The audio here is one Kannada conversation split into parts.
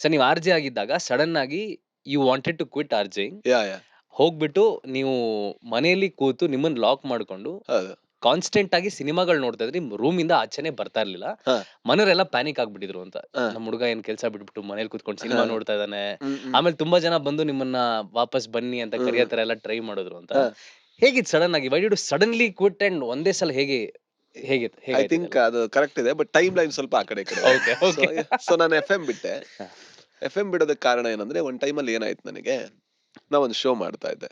ಸರ್ ನೀವು ಆರ್ ಜೆ ಆಗಿದ್ದಾಗ ಸಡನ್ ಆಗಿ ಯು ವಾಂಟೆಡ್ ಟು ಕ್ವಿಟ್ ಆರ್ಜೆಯಿಂಗ್. ಯಾ ಯಾ ಹೋಗ್ಬಿಟ್ಟು ನೀವು ಮನೆಯಲ್ಲಿ ಕೂತು ನಿಮ್ಮನ್ನ ಲಾಕ್ ಮಾಡ್ಕೊಂಡು ಹೌದು. ಕಾನ್ಸ್ಟೆಂಟ್ ಆಗಿ ಸಿನಿಮಾಗಳು ನೋಡ್ತಾ ಇದ್ರಿ. ರೂಮಿಂದ ಆಚೆನೆ ಬರ್ತಾ ಇರ್ಲಿಲ್ಲ. ಹಾ ಮನೆಯವರೆಲ್ಲ ಪ್ಯಾನಿಕ್ ಆಗ್ಬಿಟ್ಟಿದ್ರು ಅಂತ. ಹಾ ನಮ್ಮ ಹುಡುಗ ಏನ್ ಕೆಲ್ಸ ಬಿಟ್ಬಿಟ್ಟು ಮನೇಲಿ ಕೂತ್ಕೊಂಡು ಹಾ ಸಿನಿಮಾ ನೋಡ್ತಾ ಇದ್ದಾನೆ. ಹ್ಮ್. ಆಮೇಲೆ ತುಂಬಾ ಜನ ಬಂದು ನಿಮ್ಮನ್ನ ವಾಪಸ್ ಬನ್ನಿ ಅಂತ ಹ್ಮ್ ಕರಿಯೋ ತರ ಎಲ್ಲ ಟ್ರೈ ಮಾಡಿದ್ರು ಅಂತ. ಹಾ ಹೇಗಿತ್ತು ಸಡನ್ ಆಗಿ? Why did you suddenly quit and ಒಂದೇ ಸಲ ಹೇಗಿತ್ತು? ಐ ಹೇಗಾಯ್ತು ಥಿಂಕ್ ಇದೆಲ್ಲ? ಅದು ಕರೆಕ್ಟ್ ಇದೆ. ಬಟ್ ಟೈಮ್ ಲೈನ್ ಸ್ವಲ್ಪ ಆ ಕಡೆ ಈ ಕಡೆ ಇದೆ. Okay, so okay. ಸೊ ನಾನು ಎಫ್.ಎಂ ಬಿಟ್ಟೆ. ಹ. ಎಫ್.ಎಂ ಬಿಡೋದಕ್ಕೆ ಕಾರಣ ಏನಂದ್ರೆ ಒಂದ್ ಟೈಮಲ್ಲಿ ಏನಾಯ್ತು ನನಗೆ, ನಾವೊಂದು ಶೋ ಮಾಡ್ತಾ ಇದ್ದೆ.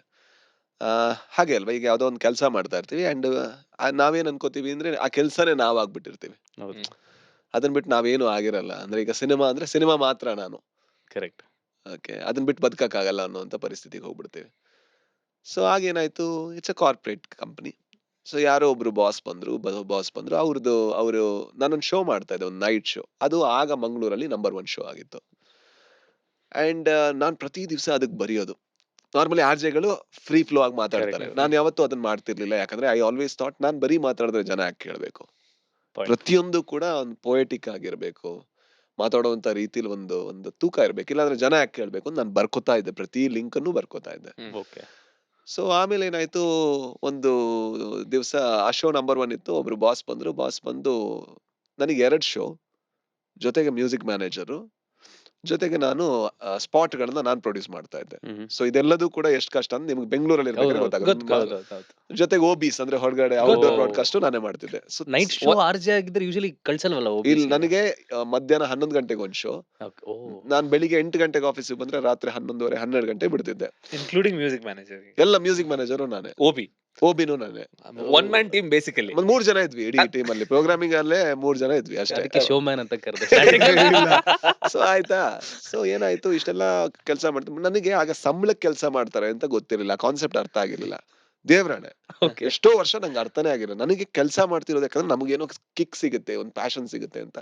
ಹಾಗೆ ಅಲ್ವಾ, ಈಗ ಯಾವ್ದೋ ಒಂದು ಕೆಲಸ ಮಾಡ್ತಾ ಇರ್ತೀವಿ ಅಂಡ್ ನಾವೇನ್ ಅನ್ಕೋತೀವಿ ಅಂದ್ರೆ ಆ ಕೆಲ್ಸನೇ ನಾವ್ ಆಗ್ಬಿಟ್ಟಿರ್ತೀವಿ. ಹೌದು. ಅದನ್ನ ಬಿಟ್ಟು ನಾವೇನು ಆಗಿರಲ್ಲ. ಅಂದ್ರೆ ಈಗ ಸಿನಿಮಾ ಅಂದ್ರೆ ಸಿನಿಮಾ ಮಾತ್ರ ನಾನು. ಕರೆಕ್ಟ್. ಓಕೆ, ಅದನ್ನ ಬಿಟ್ಟು ಬದುಕಕ್ಕಾಗಲ್ಲ ಅನ್ನೋಂಥ ಪರಿಸ್ಥಿತಿಗೆ ಹೋಗ್ಬಿಡ್ತೀವಿ. ಸೊ ಆಗೇನಾಯ್ತು, it's a corporate company. So ಯಾರೋ ಒಬ್ರು ಬಾಸ್ ಬಂದ್ರು ಅವರು ನಾನೊಂದು ಶೋ ಮಾಡ್ತಾ ಇದ್ದೆ, ಒಂದು ನೈಟ್ ಶೋ. ಅದು ಆಗ ಮಂಗಳೂರಲ್ಲಿ ನಂಬರ್ 1 ಶೋ ಆಗಿತ್ತು. ಅಂಡ್ ನಾನ್ ಪ್ರತಿ ದಿವಸ ಅದಕ್ಕೆ ಬರೆಯೋದು. ನಾರ್ಮಲಿ ಆರ್‌ಜೆಗಳು ಫ್ರೀ ಫ್ಲೋ ಆಗಿ ಮಾತಾಡ್ತಾರೆ. ಕರೆಕ್ಟ್. ನಾನು ಯಾವತ್ತೂ ಅದನ್ನ ಮಾಡ್ತಿರ್ಲಿಲ್ಲ. ಯಾಕಂದ್ರೆ ಐ ಆಲ್ವೇಸ್ ಥಾಟ್ ನಾನ್ ಬರೀ ಮಾತಾಡಿದ್ರೆ ಜನ ಯಾಕೆ ಕೇಳ್ಬೇಕು? ಪಾಯಿಂಟ್. ಪ್ರತಿಯೊಂದು ಕೂಡ ಒಂದು ಪೊಯೆಟಿಕ್ ಆಗಿರ್ಬೇಕು. ಮಾತಾಡುವಂತ ರೀತಿಲಿ ಒಂದು ಒಂದು ತೂಕ ಇರ್ಬೇಕು. ಇಲ್ಲಾಂದ್ರೆ ಜನ ಯಾಕೆ ಕೇಳ್ಬೇಕು ಅಂತ ನಾನು ಬರ್ಕೋತಾ ಇದ್ದೆ. ಪ್ರತಿ ಲಿಂಕ್ ಅನ್ನು ಬರ್ಕೋತಾ ಇದ್ದೆ. ಓಕೆ. ಸೊ ಆಮೇಲೆ ಏನಾಯ್ತು, ಒಂದು ದಿವಸ ಆ ಶೋ ನಂಬರ್ 1 ಇತ್ತು. ಒಬ್ರು ಬಾಸ್ ಬಂದು ನನಗೆ 2 ಶೋ, ಜೊತೆಗೆ ಮ್ಯೂಸಿಕ್ ಮ್ಯಾನೇಜರು, ಜೊತೆಗೆ ನಾನು ಸ್ಪಾಟ್‌ಗಳನ್ನ ನಾನು ಪ್ರೊಡ್ಯೂಸ್ ಮಾಡ್ತಾ ಇದ್ದೆ. ಸೊ ಇದೆಲ್ಲದೂ ಕೂಡ ಎಷ್ಟು ಕಷ್ಟ ಅಂತ ನಿಮ್ಗೆ ಬೆಂಗಳೂರಲ್ಲಿ ಇರ್ಬೇಕಾದ್ರೆ ಹೌದು. ಗೊತ್ತಾಗುತ್ತೆ. ಹೌದೌದು. ಜೊತೆಗೆ ಓಬಿಸ್ ಅಂದ್ರೆ ಹೊರಗಡೆ ಔಟ್‌ಡೋರ್ ಬ್ರಾಡ್‌ಕಾಸ್ಟ್ ನಾನೇ ಮಾಡ್ತಿದ್ದೆ. ಸೊ ನೈಟ್ ಶೋ ಆರ್.ಜೆ ಆಗಿದ್ರೆ ಯೂಶುವಲಿ ಕಳ್ಸಲ್ವಲ್ಲ ಇಲ್ಲಿ ಒ.ಬಿ.ಸಿ ಗೆ? ನನಗೆ ಮಧ್ಯಾಹ್ನ 11 ಗಂಟೆಗೆ ಒಂದು ಶೋ. ಓಕೆ. ಓಹ್! ನಾನು ಬೆಳಿಗ್ಗೆ 8 ಗಂಟೆಗೆ ಆಫೀಸಿಗೆ ಬಂದ್ರೆ ರಾತ್ರಿ 11:30, 12 ಗಂಟೆಗೆ ಬಿಡ್ತಿದ್ದೆ. Including music manager. ಎಲ್ಲ ಮ್ಯೂಸಿಕ್ ಮ್ಯಾನೇಜರು ನಾನೇ, ಓಬಿ ಓಬಿನೂ ನಾನೇ. One man team basically. 3 ಜನ ಇದ್ವಿ ಇಡೀ ಟೀಮಲ್ಲಿ. ಪ್ರೋಗ್ರಾಮಿಂಗ್ ಅಲ್ಲೇ 3 ಜನ ಇದ್ವಿ ಅಷ್ಟೇ. ಅದಕ್ಕೆ ಶೋ ಮ್ಯಾನ್ ಅಂತ ಕರೆದೆ. ಸೊ ಆಯ್ತಾ, ಸೊ ಏನಾಯ್ತು, ಇಷ್ಟೆಲ್ಲ ಕೆಲಸ ಮಾಡ್ತೀನಿ. ನನಗೆ ಆಗ ಸಂಬಳಕ್ಕೆ ಕೆಲಸ ಮಾಡ್ತಾರೆ ಅಂತ ಗೊತ್ತಿರಲಿಲ್ಲ, ಕಾನ್ಸೆಪ್ಟ್ ಅರ್ಥ ಆಗಿರ್ಲಿಲ್ಲ. ದೇವ್ರಾಣೆ, ಓಕೆ. ಎಷ್ಟೋ ವರ್ಷ ನಂಗೆ ಅರ್ಥನೇ ಆಗಿಲ್ಲ. ನನಗೆ ಕೆಲಸ ಮಾಡ್ತಿರೋದು ಯಾಕಂದ್ರೆ ನಮಗೇನೋ ಕಿಕ್ ಸಿಗುತ್ತೆ, ಒಂದು ಪ್ಯಾಷನ್ ಸಿಗುತ್ತೆ ಅಂತ.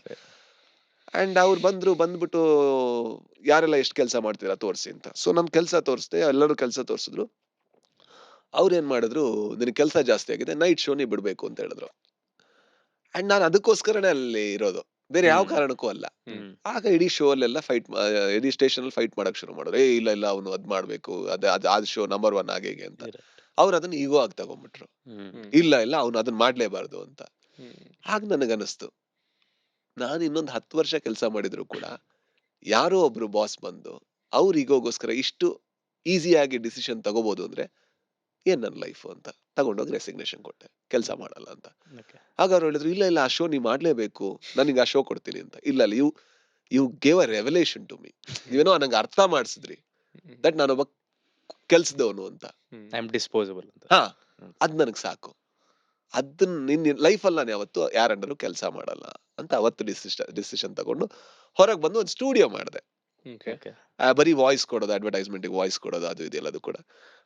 ಅಂಡ್ ಅವ್ರು ಬಂದ್ಬಿಟ್ಟು ಯಾರೆಲ್ಲ ಎಷ್ಟು ಕೆಲಸ ಮಾಡ್ತೀರಾ ತೋರಿಸಿ ಅಂತ. ಸೊ ನನ್ ಕೆಲಸ ತೋರಿಸ್ದೆ, ಎಲ್ಲರೂ ಕೆಲಸ ತೋರಿಸಿದ್ರು. ಅವ್ರು ಏನ್ ಮಾಡಿದ್ರು, ನಿನಗೆ ಕೆಲಸ ಜಾಸ್ತಿ ಆಗಿದೆ, ನೈಟ್ ಶೋ ನೀ ಬಿಡ್ಬೇಕು ಅಂತ ಹೇಳಿದ್ರು. ಅಂಡ್ ನಾನು ಅದಕ್ಕೋಸ್ಕರನೇ ಅಲ್ಲಿ ಇರೋದು, ಬೇರೆ ಯಾವ ಕಾರಣಕ್ಕೂ ಅಲ್ಲ. ಆಗ ಇಡೀ ಶೋ ಅಲ್ಲೆಲ್ಲ ಇಡೀ ಸ್ಟೇಷನ್ ಅಲ್ಲಿ ಫೈಟ್ ಮಾಡಕ್ ಶುರು ಮಾಡೋರು. ಇಲ್ಲ ಅವನು ಅದ್ ಮಾಡ್ಬೇಕು, ಅದ್ ಶೋ ನಂಬರ್ 1 ಹಾಗೆ ಹೀಗೆ ಅಂತ. ಅವ್ರು ಅದನ್ನ ಈಗೋ ಆಗಿ ತಗೊಂಡ್ಬಿಟ್ರು. ಇಲ್ಲ ಅವ್ನು ಅದನ್ನ ಮಾಡ್ಲೇಬಾರ್ದು ಅಂತ. ಆಗ ನನಗನ್ನಿಸ್ತು, ನಾನು ಇನ್ನೊಂದು 10 ವರ್ಷ ಕೆಲಸ ಮಾಡಿದ್ರು ಕೂಡ ಯಾರೋ ಒಬ್ರು ಬಾಸ್ ಬಂದು ಅವ್ರ ಈಗೋಗೋಸ್ಕರ ಇಷ್ಟು ಈಸಿಯಾಗಿ ಡಿಸಿಷನ್ ತಗೋಬಹುದು ಅಂದ್ರೆ ಏನ್ ನನ್ನ ಲೈಫ್ ಅಂತ ತಗೊಂಡೋಗಿ ರೆಸಿಗ್ನೇಷನ್ ಕೊಟ್ಟೆ, ಕೆಲಸ ಮಾಡಲ್ಲ ಅಂತ. ಆಗ ಅವ್ರು ಹೇಳಿದ್ರು, ಇಲ್ಲ ಆ ಶೋ ನೀವು ಮಾಡ್ಲೇಬೇಕು, ನನಗೆ ಆ ಶೋ ಕೊಡ್ತೀನಿ ಅಂತ. ಇಲ್ಲ you gave a revelation to me. ನೀವೇನೋ ನಂಗೆ ಅರ್ಥ ಮಾಡಿಸಿದ್ರಿ ದಟ್ ನಾನೊಬ್ಬ ಕೆಲ್ಸದವನು ಅಂತ. ಐ ಆಮ್ ಡಿಸ್ಪೋಸಬಲ್ ಅಂತ. ಹಾ, ಅದ್ ನನಗ್ ಸಾಕು. ಅದನ್ನ ನಿನ್ನ ಲೈಫಲ್ಲಿ ನಾನು ಯಾವತ್ತು ಯಾರ ಅಂಡರು ಕೆಲಸ ಮಾಡಲ್ಲ ಅಂತ ಅವತ್ತು ಡಿಸಿಷನ್ ತಗೊಂಡು ಹೊರಗೆ ಬಂದು ಒಂದು ಸ್ಟುಡಿಯೋ ಮಾಡಿದೆ. ಬರೀ ವಾಯ್ಸ್ ಕೊಡೋದು, ಅಡ್ವರ್ಟೈಸ್ಮೆಂಟ್ ವಾಯ್ಸ್ ಕೊಡೋದು, ಅದು ಇದೆಲ್ಲದು ಕೂಡ.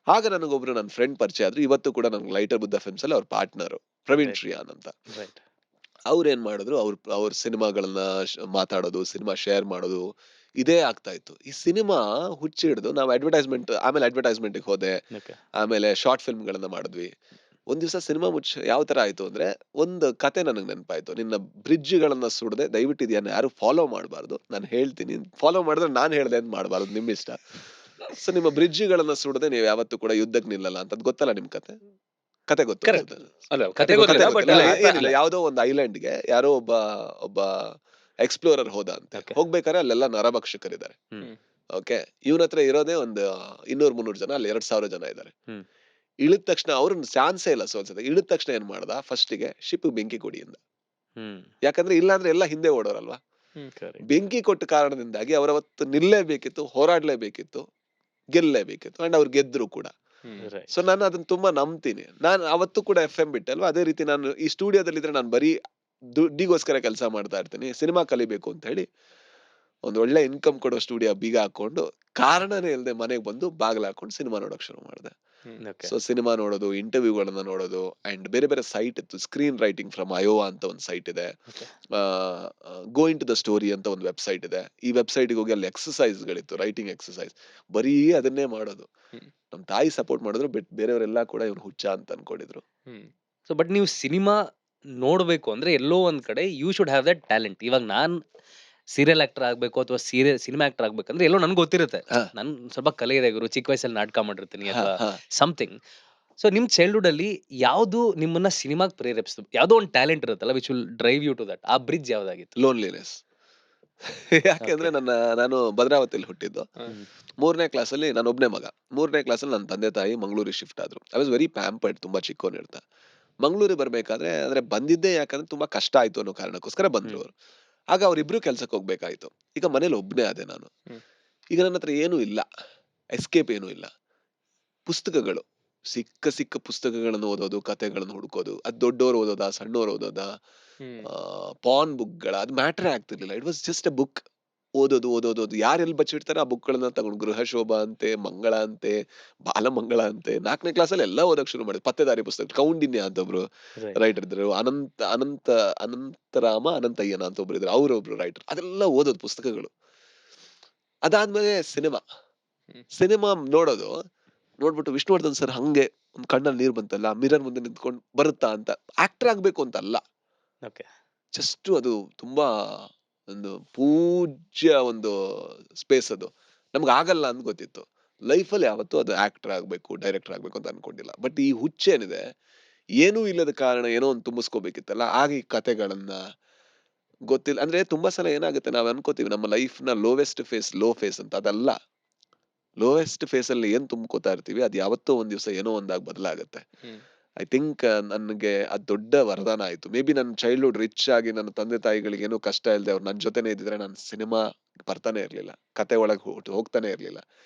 ಆಗ ನನಗೊಬ್ರು ನನ್ನ ಫ್ರೆಂಡ್ ಪರಿಚಯ ಆದ್ರು. ಇವತ್ತು ಕೂಡ ನನ್ಗೆ ಲೈಟರ್ ಬುದ್ಧ ಫಿಲ್ಮ್ಸ್ ಅಲ್ಲಿ ಅವ್ರ ಪಾರ್ಟ್ನರು ಪ್ರವೀಣ್ ಶ್ರೀಯಾನ್ ಅಂತ. ಅವ್ರು ಏನ್ ಮಾಡಿದ್ರು, ಅವ್ರ ಸಿನಿಮಾಗಳನ್ನ ಮಾತಾಡೋದು, ಸಿನಿಮಾ ಶೇರ್ ಮಾಡೋದು, ಇದೇ ಆಗ್ತಾ ಇತ್ತು. ಈ ಸಿನಿಮಾ ಹುಚ್ಚಿಡ್ದು ನಾವು ಆಮೇಲೆ ಅಡ್ವರ್ಟೈಸ್ಮೆಂಟ್ಗೆ ಹೋದೆ. ಆಮೇಲೆ ಶಾರ್ಟ್ ಫಿಲ್ಮ್ ಗಳನ್ನ ಮಾಡಿದ್ವಿ. ಒಂದ್ ದಿವಸ ಸಿನಿಮಾ ಯಾವ ತರ ಆಯ್ತು ಅಂದ್ರೆ, ಒಂದು ಕತೆ ನನಗೆ ನೆನಪಾಯ್ತು. ನಿನ್ನ ಬ್ರಿಡ್ಜ್ ಗಳನ್ನ ಸುಡದೆ ದಯವಿಟ್ಟು ಇದನ್ನ ಯಾರು ಫಾಲೋ ಮಾಡಬಾರ್ದು, ನಾನು ಹೇಳ್ತೀನಿ. ಫಾಲೋ ಮಾಡಿದ್ರೆ ನಾನು ಹೇಳ್ದೆ ಅಂತ ಮಾಡಬಾರ್ದು, ನಿಮ್ ಇಷ್ಟ. ಸೊ ನಿಮ್ಮ ಬ್ರಿಡ್ಜ್ ಗಳನ್ನ ಸುಡದೆ ನೀವು ಯಾವತ್ತೂ ಕೂಡ ಯುದ್ಧಕ್ಕೆ ನಿಲ್ಲಲ್ಲ ಅಂತ. ಗೊತ್ತಲ್ಲ ನಿಮ್ ಕತೆ ಗೊತ್ತು? ಏನಿಲ್ಲ, ಯಾವ್ದೋ ಒಂದು ಐಲ್ಯಾಂಡ್ಗೆ ಯಾರೋ ಒಬ್ಬ ಎಕ್ಸ್ಪ್ಲೋರರ್ ಹೋದ ಅಂತ. ಹೋಗ್ಬೇಕಾದ್ರೆ ಅಲ್ಲೆಲ್ಲ ನರಭಕ್ಷಕರಿದ್ದಾರೆ. ಓಕೆ, ಇವನ ಹತ್ರ ಇರೋದೇ ಒಂದು 200-300 ಜನ, ಅಲ್ಲಿ 2000 ಜನ ಇದ್ದಾರೆ. ಇಳಿದ ತಕ್ಷಣ ಅವ್ರನ್ನ ಚಾನ್ಸೇ ಇಲ್ಲ ಸೋಲ್ಸೋದಕ್ಕೆ. ಇಳಿದ ತಕ್ಷಣ ಏನ್ ಮಾಡ್ದ, ಫಸ್ಟಿಗೆ ಶಿಪ್ ಬೆಂಕಿ ಕೊಡಿ ಅಂದ. ಯಾಕಂದ್ರೆ ಇಲ್ಲಾಂದ್ರೆ ಎಲ್ಲ ಹಿಂದೆ ಓಡೋರಲ್ವಾ. ಬೆಂಕಿ ಕೊಟ್ಟ ಕಾರಣದಿಂದಾಗಿ ಅವರವತ್ತು ನಿಲ್ಲೇಬೇಕಿತ್ತು, ಹೋರಾಡ್ಲೇಬೇಕಿತ್ತು, ಗೆಲ್ಲೇಬೇಕಿತ್ತು. ಅಂಡ್ ಅವ್ರು ಗೆದ್ರು ಕೂಡ. ಸೊ ನಾನು ಅದನ್ನ ತುಂಬಾ ನಂಬ್ತೀನಿ. ನಾನು ಅವತ್ತು ಕೂಡ ಎಫ್.ಎಂ ಬಿಟ್ಟೆ ಅಲ್ವಾ. ಅದೇ ರೀತಿ ನಾನು ಈ ಸ್ಟುಡಿಯೋದಲ್ಲಿ ಇದ್ರೆ ನಾನು ಬರೀ ದುಡ್ಡಿಗೋಸ್ಕರ ಕೆಲಸ ಮಾಡ್ತಾ ಇರ್ತೀನಿ. ಸಿನಿಮಾ ಕಲಿಬೇಕು ಅಂತ ಹೇಳಿ ಒಂದ್ ಒಳ್ಳೆ ಇನ್ಕಮ್ ಕೊಡೋ ಸ್ಟುಡಿಯೋ ಬೀಗ ಹಾಕೊಂಡು ಕಾರಣನೇ ಇಲ್ಲದೆ ಮನೆಗೆ ಬಂದು ಬಾಗಿಲು ಹಾಕೊಂಡು ಸಿನಿಮಾ ನೋಡಕ್ ಶುರು ಮಾಡಿದೆ. ಸೊ ಸಿನಿಮಾ ನೋಡೋದು, ಇಂಟರ್ವ್ಯೂಗಳನ್ನ ನೋಡೋದು, ಅಂಡ್ ಬೇರೆ ಬೇರೆ ಸೈಟ್ ಇತ್ತು. ಸ್ಕ್ರೀನ್ ರೈಟಿಂಗ್ ಫ್ರಮ್ ಅಯೋವಾ ಅಂತ ಒಂದು ಸೈಟ್ ಇದೆ. ಗೋ ಇನ್ ಟು ದ ಸ್ಟೋರಿ ಅಂತ ಒಂದು ವೆಬ್ಸೈಟ್ ಇದೆ. ಈ ವೆಬ್ಸೈಟ್ಗೆ ಹೋಗಿ ಅಲ್ಲಿ ಎಕ್ಸಸೈಸ್ ಗಳಿತ್ತು, ರೈಟಿಂಗ್ ಎಕ್ಸಸೈಸ್. ಬರೀ ಅದನ್ನೇ ಮಾಡೋದು. ನಮ್ ತಾಯಿ ಸಪೋರ್ಟ್ ಮಾಡಿದ್ರು, ಬಟ್ ಬೇರೆಯವರೆಲ್ಲ ಕೂಡ ಇವ್ನು ಹುಚ್ಚ ಅಂತ ಅನ್ಕೊಂಡಿದ್ರು. ಸೊ ಬಟ್ ನೀವು ಸಿನಿಮಾ ನೋಡ್ಬೇಕು ಅಂದ್ರೆ ಎಲ್ಲೋ ಒಂದ್ ಕಡೆ you should have that talent. ಇವಾಗ ಸೀರಿಯಲ್ ಆಕ್ಟರ್ ಆಗ್ಬೇಕು ಅಥವಾ ಸಿನಿಮಾ ಆಕ್ಟರ್ ಆಗ್ಬೇಕಂದ್ರೆ ಎಲ್ಲೋ ನನ್ಗೆ ಗೊತ್ತಿರುತ್ತೆ. ಹಾ. ನನ್ ಸ್ವಲ್ಪ ಕಲೆ ಇದೆ ಗುರು, ಚಿಕ್ಕ ವಯಸ್ಸಲ್ಲಿ ನಾಟಕ ಮಾಡಿರ್ತೀನಿ ಹಾ, ಅಥವಾ ಹಾ. ಸಮಥಿಂಗ್. ಸೊ ನಿಮ್ ಚೈಲ್ಡ್‌ಹುಡ್ ಅಲ್ಲಿ ಯಾವ್ದು ನಿಮ್ಮನ್ನ ಸಿನಿಮಾಗ್ ಪ್ರೇರೇಪಿಸಿತು? ಯಾವ್ದೋ ಒಂದು ಟ್ಯಾಲೆಂಟ್ ಇರುತ್ತಲ್ಲ which will drive you to that. ಆ ಬ್ರಿಡ್ಜ್ ಯಾವ್ದಾಗಿತ್ತು? ಲೋನ್ಲಿನೆಸ್. ಯಾಕೆಂದ್ರೆ ಓಕೆ. ನಾನು ಭದ್ರಾವತಿಲಿ ಹುಟ್ಟಿದ್ದು. ಹ್ಮ್. 3ನೇ ಕ್ಲಾಸಲ್ಲಿ ನಾನೊಬ್ನೇ ಮಗ. 3ನೇ ಕ್ಲಾಸಲ್ಲಿ ನನ್ನ ತಂದೆ ತಾಯಿ ಮಂಗಳೂರಿಗೆ ಶಿಫ್ಟ್ ಆದ್ರು. ಐ ವಾಸ್ ವೆರಿ ಪ್ಯಾಂಪರ್ಡ್, ತುಂಬಾ ಚಿಕ್ಕವನಿರ್ತಾ. ಮಂಗಳೂರಿಗೆ ಬರ್ಬೇಕಾದ್ರೆ ಅಂದ್ರೆ ಬಂದಿದ್ದೇ ಯಾಕಂದ್ರೆ ತುಂಬಾ ಕಷ್ಟ ಆಯ್ತು ಅನ್ನೋ ಕಾರಣಕ್ಕೋಸ್ಕರ ಬಂದ್ರು ಹ್ಮ್. ಅವ್ರು. ಆಗ ಅವ್ರಿಬ್ರು ಕೆಲ್ಸಕ್ಕೆ ಹೋಗ್ಬೇಕಾಯ್ತು. ಈಗ ಮನೇಲಿ ಒಬ್ನೇ ಆದೆ ನಾನು. ಹ್ಮ್. ಈಗ ನನ್ನ ಹತ್ರ ಏನೂ ಇಲ್ಲ. ಎಸ್ಕೇಪ್ ಏನೂ ಇಲ್ಲ. ಪುಸ್ತಕಗಳು. ಸಿಕ್ಕ ಪುಸ್ತಕಗಳನ್ನು ಓದೋದು, ಕಥೆಗಳನ್ನು ಹುಡುಕೋದು. ಅದ್ ದೊಡ್ಡೋರು ಓದೋದಾ, ಸಣ್ಣೋರು ಓದೋದಾ, ಹ್ಮ್. ಪಾನ್ ಬುಕ್‌ಗಳ ಅದು ಮ್ಯಾಟರೇ ಆಗ್ತಿರ್ಲಿಲ್ಲ. It was just A book. ಓದೋದು. ಯಾರೆಲ್ಲಿ ಬಚ್ಚಿಡ್ತಾರೋ ಆ ಬುಕ್‌ಗಳನ್ನ ತಗೊಂಡು ಗೃಹಶೋಭಾ ಅಂತೆ, ಮಂಗಳ ಅಂತೆ, ಬಾಲಮಂಗಳ ಅಂತೆ 4ನೇ ಕ್ಲಾಸಲ್ಲಿ ಎಲ್ಲ ಓದಕ್ ಶುರು ಮಾಡಿದೆ. ಪತ್ತೆದಾರಿ ಪುಸ್ತಕ. ಕೌಂಡಿನ್ಯ ಅಂತ ಒಬ್ರು Right. ರೈಟರ್ ಇದ್ರು. ಅನಂತರಾಮ ಅನಂತಯ್ಯನ ಅಂತ ಒಬ್ರು ಇದ್ರು. ಅವರೊಬ್ರು ರೈಟರ್. ಅದೆಲ್ಲ ಓದೋದು ಪುಸ್ತಕಗಳು. ಅದಾದ್ಮೇಲೆ ಸಿನಿಮಾ. ಹ್ಮ್. ಸಿನಿಮಾ ನೋಡೋದು. ನೋಡ್ಬಿಟ್ಟು ವಿಷ್ಣುವರ್ಧನ್ ಸರ್ ಹಂಗೆ ಒಂದ್ ಕಣ್ಣಲ್ಲಿ ನೀರ್ ಬಂತಲ್ಲ, ಮಿರರ್ ಮುಂದೆ ನಿಂತ್ಕೊಂಡು ಬರುತ್ತಾ ಅಂತ. ಆಕ್ಟರ್ ಆಗ್ಬೇಕು ಅಂತ ಅಲ್ಲ. ಓಕೆ. ಜಸ್ಟ್ ಅದು ತುಂಬಾ ಒಂದು ಪೂಜ್ಯ ಒಂದು ಸ್ಪೇಸ್ ಅದು. ನಮ್ಗೆ ಆಗಲ್ಲ ಅಂತ ಗೊತ್ತಿತ್ತು. ಲೈಫಲ್ಲಿ ಯಾವತ್ತೂ ಅದು ಆಕ್ಟರ್ ಆಗ್ಬೇಕು, ಡೈರೆಕ್ಟರ್ ಆಗ್ಬೇಕು ಅಂತ ಅನ್ಕೊಂಡಿಲ್ಲ. ಬಟ್ ಈ ಹುಚ್ಚೇನಿದೆ, ಏನೂ ಇಲ್ಲದ ಕಾರಣ ಏನೋ ಒಂದು ತುಂಬಿಸ್ಕೋಬೇಕಿತ್ತಲ್ಲ, ಆಗ ಈ ಕತೆಗಳನ್ನ ಗೊತ್ತಿಲ್ಲ ಅಂದ್ರೆ ತುಂಬಾ ಸಲ ಏನಾಗುತ್ತೆ, ನಾವ್ ಅನ್ಕೋತೀವಿ ನಮ್ಮ ಲೈಫ್‌ನ ಲೋವೆಸ್ಟ್ ಫೇಸ್ ಲೋ ಫೇಸ್ ಅಂತ. ಅದಲ್ಲ. ಲೋವೆಸ್ಟ್ ಫೇಸ್ ಅಲ್ಲಿ ಏನ್ ತುಂಬ್ಕೋತಾ ಇರ್ತೀವಿ, ಅದು ಯಾವತ್ತೋ ಒಂದ್ ದಿವಸ ಏನೋ ಒಂದಾಗಿ ಬದಲಾಗುತ್ತೆ. ಹ್ಮ್. ಐ ಥಿಂಕ್ ನನ್ಗೆ ಅದ್ ದೊಡ್ಡ ವರದಾನ ಆಯ್ತು. ಮೇ ಬಿ ನನ್ನ ಚೈಲ್ಡ್‌ಹುಡ್ ರಿಚ್ ಆಗಿ ನನ್ನ ತಂದೆ ತಾಯಿಗಳಿಗೆ ಏನೂ ಕಷ್ಟ ಇಲ್ದೆ ಅವ್ರು ನನ್ ಜೊತೆನೇ ಇದ್ದಿದ್ರೆ ನಾನು ಸಿನಿಮಾ ಬರ್ತಾನೆ ಇರ್ಲಿಲ್ಲ. ಕತೆ ಒಳಗ್ ಹೋಗ್ತಾನೆ ಇರ್ಲಿಲ್ಲ.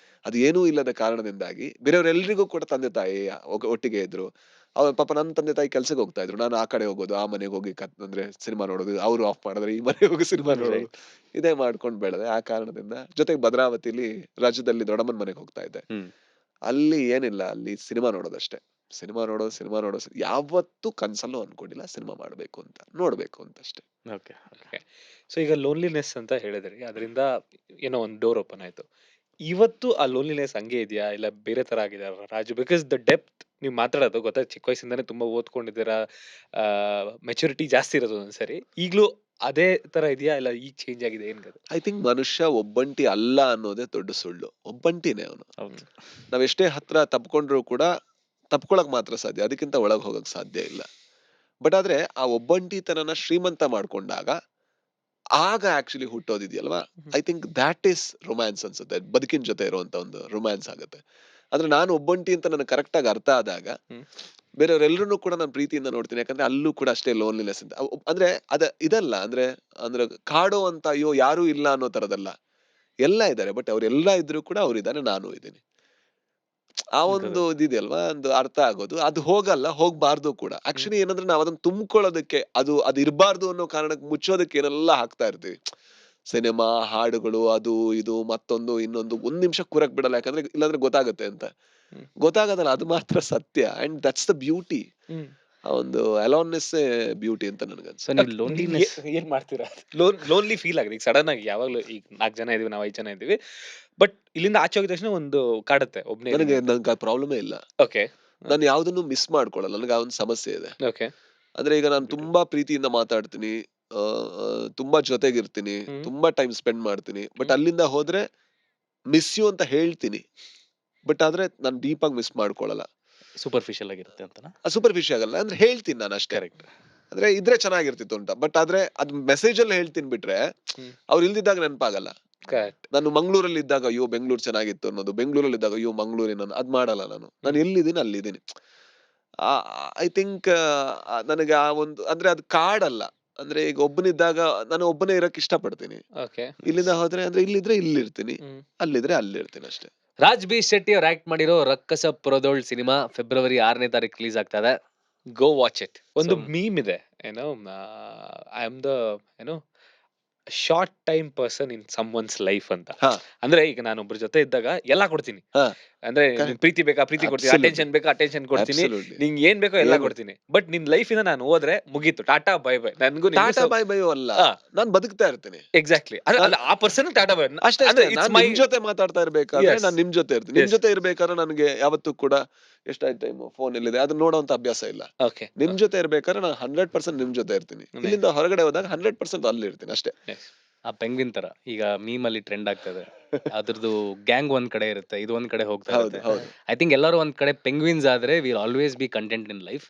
ಅದು ಏನೂ ಇಲ್ಲದ ಕಾರಣದಿಂದಾಗಿ ಬೇರೆಯವರೆಲ್ಲರಿಗೂ ಕೂಡ ತಂದೆ ತಾಯಿ ಒಟ್ಟಿಗೆ ಇದ್ರು. ಅವ್ರ ಪಾಪ ನನ್ನ ತಂದೆ ತಾಯಿ ಕೆಲ್ಸಕ್ಕೆ ಹೋಗ್ತಾ ಇದ್ರು. ನಾನು ಆ ಕಡೆ ಹೋಗೋದು, ಆ ಮನೆಗೆ ಹೋಗಿ ಅಂದ್ರೆ ಸಿನಿಮಾ ನೋಡೋದು, ಅವ್ರು ಆಫ್ ಮಾಡಿದ್ರೆ ಈ ಮನೆಗೆ ಹೋಗಿ ಸಿನಿಮಾ ನೋಡೋದು. Right. ಇದೇ ಮಾಡ್ಕೊಂಡ್ ಬೆಳೆದೆ. ಆ ಕಾರಣದಿಂದ ಜೊತೆಗೆ ಭದ್ರಾವತಿಲಿ ರಾಜ್ಯದಲ್ಲಿ ದೊಡ್ಡಮ್ಮನ ಮನೆಗೆ ಹೋಗ್ತಾ ಇದ್ದೆ. ಹ್ಮ್. ಅಲ್ಲಿ ಏನಿಲ್ಲ, ಅಲ್ಲಿ ಸಿನಿಮಾ ನೋಡೋದಷ್ಟೇ. ಸಿನಿಮಾ ನೋಡೋದು ಯಾವತ್ತೂ ಕನ್ಸಲ್ಲೂ ಅನ್ಕೊಂಡಿಲ್ಲ ಸಿನಿಮಾ ಮಾಡ್ಬೇಕು ಅಂತ, ನೋಡ್ಬೇಕು ಅಂತ ಅಷ್ಟೇ. ಓಕೆ. ಓಕೆ. ಸೊ ಈಗ ಲೋನ್ಲಿನೆಸ್ ಅಂತ ಹೇಳಿದ್ರಿ. ಅದರಿಂದ ಏನೋ ಒಂದು ಡೋರ್ ಓಪನ್ ಆಯ್ತು. ಇವತ್ತು ಆ ಲೋನ್ಲಿನೆಸ್ ಹಂಗೆ ಇದೆಯಾ? ಇಲ್ಲ ಬೇರೆ ತರ ಆಗಿದೆಯಾ ರಾಜು? ಬಿಕಾಸ್ ದ ಡೆಪ್ತ್ ನೀವು ಮಾತಾಡೋದು ಗೊತ್ತಾ, ಚಿಕ್ಕ ವಯಸ್ಸಿಂದಾನೇ ತುಂಬಾ ಓದ್ಕೊಂಡಿದ್ದೀರಾ. ಮೆಚುರಿಟಿ ಜಾಸ್ತಿ ಇರೋದು ಒಂದ್ಸರಿ. ಈಗ್ಲೂ ಅದೇ ತರ ಇದೆಯಾ? ಇಲ್ಲ ಈಗ ಚೇಂಜ್ ಆಗಿದೆ ಏನ್ಗದು? ಐ ಥಿಂಕ್ ಮನುಷ್ಯ ಒಬ್ಬಂಟಿ ಅಲ್ಲ ಅನ್ನೋದೇ ದೊಡ್ಡ ಸುಳ್ಳು. ಒಬ್ಬಂಟಿನೇ ಅವನು. ಹೌದು. ನಾವ್ ಎಷ್ಟೇ ಹತ್ರ ತಪ್ಕೊಂಡ್ರು ಕೂಡ ತಪ್ಕೊಳಕ್ ಮಾತ್ರ ಸಾಧ್ಯ, ಅದಕ್ಕಿಂತ ಒಳಗ್ ಹೋಗಕ್ ಸಾಧ್ಯ ಇಲ್ಲ. ಬಟ್ ಆದ್ರೆ ಆ ಒಬ್ಬಂಟಿತನನ ಶ್ರೀಮಂತ ಮಾಡ್ಕೊಂಡಾಗ ಆಗ ಆಕ್ಚುಲಿ ಹುಟ್ಟೋದಿದೆಯಲ್ವಾ, I think that is romance ಅನ್ಸುತ್ತೆ. ಬದುಕಿನ ಜೊತೆ ಇರುವಂತ ಒಂದು ರೊಮ್ಯಾನ್ಸ್ ಆಗುತ್ತೆ. ಆದ್ರೆ ನಾನು ಒಬ್ಬಂಟಿ ಅಂತ ನನಗೆ ಕರೆಕ್ಟ್ ಆಗಿ ಅರ್ಥ ಆದಾಗ ಹ್ಮ್. ಬೇರೆಯವರೆಲ್ಲರನ್ನೂ ಕೂಡ ನಾನು ಪ್ರೀತಿಯಿಂದ ನೋಡ್ತೀನಿ. ಯಾಕಂದ್ರೆ ಅಲ್ಲೂ ಕೂಡ ಅಷ್ಟೇ ಲೋನ್ಲಿನೆಸ್ ಅಂತ. ಅಂದ್ರೆ ಇದಲ್ಲ ಅಂದ್ರೆ ಅಂದ್ರೆ ಕಾಡೋ ಅಂತ ಅಯ್ಯೋ ಯಾರೂ ಇಲ್ಲ ಅನ್ನೋ ತರದಲ್ಲ. ಎಲ್ಲ ಇದ್ದಾರೆ. ಬಟ್ ಅವ್ರೆಲ್ಲ ಇದ್ರು ಕೂಡ ಅವ್ರಿದಾರೆ, ನಾನು ಇದ್ದೀನಿ. ಆ ಒಂದು ಇದಿದೆಯಲ್ವಾ, ಒಂದು ಅರ್ಥ ಆಗೋದು. ಅದು ಹೋಗಲ್ಲ, ಹೋಗ್ಬಾರ್ದು ಕೂಡ. ಆಕ್ಚುಲಿ ಏನಂದ್ರೆ ನಾವ್ ಅದನ್ನ ತುಂಬ್ಕೊಳ್ಳೋದಕ್ಕೆ, ಅದು ಇರ್ಬಾರ್ದು ಅನ್ನೋ ಕಾರಣಕ್ಕೆ ಮುಚ್ಚೋದಕ್ಕೆ ಏನೆಲ್ಲ ಹಾಕ್ತಾ ಇರ್ತೀವಿ. ಸಿನಿಮಾ, ಹಾಡುಗಳು, ಅದು ಇದು ಮತ್ತೊಂದು ಇನ್ನೊಂದು. ಒಂದ್ ನಿಮಿಷ ಕೂರಕ್ ಬಿಡಲ್ಲ. ಯಾಕಂದ್ರೆ ಇಲ್ಲಾಂದ್ರೆ ಗೊತ್ತಾಗುತ್ತೆ ಅಂತ. ಹ್ಮ್. ಗೊತ್ತಾಗೋದಲ್ಲ, ಅದು ಮಾತ್ರ ಸತ್ಯ. And that's the beauty. Hmm. ಆ ಒಂದು ಅಲೋನ್ನೆಸ್ ಬ್ಯೂಟಿ ಅಂತ ಸೊ ನನ್ಗನ್ಸುತ್ತೆ. ನೀವು ನೀವ್ ಲೋನ್ಲಿನೆಸ್ ಏನ್ ಮಾಡ್ತೀರಾ? ಲೋನ್ಲಿ ಫೀಲ್ ಆಗಿದೆ. ಈಗ ಸಡನ್ ಆಗಿ ಯಾವಾಗ್ಲೂ ಈಗ 4 ಜನ ಇದೀವಿ, ನಾವು 5 ಜನ ಇದೀವಿ. ಬಟ್ ಇಲ್ಲಿಂದ ಆಚೆ ಹೋಗಿದ ತಕ್ಷಣ ಒಂದು ಕಾಡುತ್ತೆ ಒಬ್ನೇ ಇದೀನಿ ಅಂತ. ನನ್ಗೆ ಆ ಪ್ರಾಬ್ಲಮೇ ಇಲ್ಲ. ಓಕೆ. ನಾನು ಯಾವ್ದನ್ನು ಮಿಸ್ ಮಾಡ್ಕೊಳಲ್ಲ. ನನಗೆ ಆ ಒಂದು ಸಮಸ್ಯೆ ಇದೆ. ಓಕೆ. ಅಂದ್ರೆ ಈಗ ನಾನು ತುಂಬಾ ಪ್ರೀತಿಯಿಂದ ಮಾತಾಡ್ತೀನಿ, ಆ, ಆ, ತುಂಬಾ ಜೊತೆಗಿರ್ತೀನಿ, ಹ್ಮ್. ತುಂಬಾ ಟೈಮ್ ಸ್ಪೆಂಡ್ ಮಾಡ್ತೀನಿ. ಬಟ್ ಹ್ಮ್. ಅಲ್ಲಿಂದ ಹೋದ್ರೆ ಮಿಸ್ ಯು ಅಂತ ಹೇಳ್ತೀನಿ. ಬಟ್ ಆದ್ರೆ ನಾನು ಡೀಪ್ ಆಗಿ ಮಿಸ್ ಮಾಡ್ಕೊಳಲ್ಲ. ಸೂಪರ್ಫಿಷಿಯಲ್ ಆಗಿರುತ್ತೆ ಅಂತನಾ? ಸೂಪರ್ಫಿಷಿಯಲ್ ಆಗಲ್ಲ, ಅಂದ್ರೆ ಹೇಳ್ತೀನಿ ನಾನು ಅಷ್ಟೇ. ಕರೆಕ್ಟ್. ಅಂದ್ರೆ ಇದ್ರೆ ಚೆನ್ನಾಗಿರ್ತಿತ್ತು ಅಂತ. ಬಟ್ ಆದ್ರೆ ಅದ್ ಮೆಸೇಜ್ ಅಲ್ಲಿ ಹೇಳ್ತೀನಿ ಬಿಟ್ರೆ ಹ್ಮ್. ಅವ್ರು ಇಲ್ದಿದ್ದಾಗ ನೆನಪಾಗಲ್ಲ. ಕರೆಕ್ಟ್. ನಾನು ಮಂಗಳೂರಲ್ಲಿ ಇದ್ದಾಗ ಅಯ್ಯೋ ಬೆಂಗಳೂರು ಚೆನ್ನಾಗಿತ್ತು ಅನ್ನೋದು, ಬೆಂಗಳೂರಲ್ಲಿ ಇದ್ದಾಗ ಅಯ್ಯೋ ಮಂಗಳೂರಿನ ಅದ್ ಮಾಡಲ್ಲ ನಾನು. ನಾನು ಎಲ್ಲಿದ್ದೀನಿ ಅಲ್ಲಿದ್ದೀನಿ. ಐ ಥಿಂಕ್ ನನಗೆ ಆ ಒಂದು ಅಂದ್ರೆ ಅದು ಕಾಡಲ್ಲ. ಅಂದ್ರೆ ಈಗ ಒಬ್ಬನಿದ್ದಾಗ ನಾನು ಒಬ್ಬನೇ ಇರಕ್ ಇಷ್ಟಪಡ್ತೀನಿ. ಓಕೆ. ಇಲ್ಲಿಂದ ಹೋದ್ರೆ ಅಂದ್ರೆ ಇಲ್ಲಿದ್ರೆ ಇಲ್ಲಿರ್ತೀನಿ, ಹ್ಮ್. ಅಲ್ಲಿದ್ರೆ ಅಲ್ಲಿರ್ತೀನಿ ಅಷ್ಟೇ. ರಾಜ್ ಬಿ ಶೆಟ್ಟಿ ಅವ್ರು ಆಕ್ಟ್ ಮಾಡಿರೋ ರಕ್ಕಸ ಪುರದೋಳ್ ಸಿನಿಮಾ ಫೆಬ್ರವರಿ 6ನೇ ತಾರೀಕು ರಿಲೀಸ್ ಆಗ್ತಾ ಇದೆ. Go watch it. ಒಂದು So- ಮೀಮ್ ಇದೆ ಏನೋ, ಐ ಆಮ್ ದ ಏನೋ short time person in someone's life ಅಂತ. ಹಾ. ಅಂದ್ರೆ ಈಗ ನಾನು ಒಬ್ರ ಜೊತೆ ಇದ್ದಾಗ ಎಲ್ಲಾ ಕೊಡ್ತೀನಿ. ಹಾ. ಅಂದ್ರೆ Correct. ನಿನ್ ಪ್ರೀತಿ ಬೇಕಾ ಪ್ರೀತಿ ಕೊಡ್ತೀನಿ, Absolutely. ಅಟೆನ್ಷನ್ ಬೇಕಾ ಅಟೆನ್ಷನ್ ಕೊಡ್ತೀನಿ, Absolutely. ನಿಂಗ್ ಏನ್ ಬೇಕೋ ಎಲ್ಲ ಏನು? ಕೊಡ್ತೀನಿ. ಬಟ್ ನಿನ್ ಲೈಫ್ ಇಂದ ನಾನು ಹೋದ್ರೆ ಮುಗೀತು, ಟಾಟಾ ಬೈ ಬೈ. ನನ್ಗೂ ಟಾಟಾ ಬೈ ಬೈ ಅಲ್ಲ, ಹಾ. ನಾನ್ ಬದುಕ್ತಾ ಇರ್ತೀನಿ ಎಕ್ಸಾಕ್ಟ್ಲಿ. ಆ ಪರ್ಸನ್ ಟಾಟಾ ಬೈ ಅಷ್ಟೇ. ಅಂದ್ರೆ ನಾನ್ it's my ನಿಮ್ ಜೊತೆ ಮಾತಾಡ್ತಾ ಇರ್ಬೇಕಾದ್ರೆ Yes. ನಾನ್ ನಿಮ್ ಜೊತೆ ಇರ್ತೀನಿ. ನಿಮ್ Yes. ಜೊತೆ ಇರ್ಬೇಕಾದ್ರೆ ನನಗೆ ಯಾವತ್ತೂ ಕೂಡ ಎಷ್ಟಾಯ್ತು ಟೈಮ್ ಫೋನ್ ಎಲ್ಲಿದೆ ಅದನ್ನ ನೋಡೋಂತ ಅಭ್ಯಾಸ ಇಲ್ಲ. ಓಕೆ. ನಿಮ್ ಜೊತೆ ಇರ್ಬೇಕಾದ್ರೆ ನಾನು 100% ನಿಮ್ ಜೊತೆ ಇರ್ತೀನಿ. Nice. ಇಲ್ಲಿಂದ ಹೊರಗಡೆ ಹೋದಾಗ 100% ಅಲ್ಲಿ ಇರ್ತೀನಿ ಅಷ್ಟೇ. Yes. ಆ ಪೆಂಗ್ವಿನ್ ತರ ಈಗ ಮೀಮ್ ಅಲ್ಲಿ ಟ್ರೆಂಡ್ ಆಗ್ತದೆ. ಅದ್ರದ್ದು ಗ್ಯಾಂಗ್ ಒಂದ್ ಕಡೆ ಇರುತ್ತೆ, ಇದು ಒಂದ್ ಕಡೆ ಹೋಗ್ತಾ ಹೌದು ಇರುತ್ತೆ. ಹೌದು ಐ ಥಿಂಕ್ ಎಲ್ಲರೂ ಒಂದ್ ಕಡೆ ಪೆಂಗ್ವಿನ್ಸ್ ಆದ್ರೆ will always B content in life.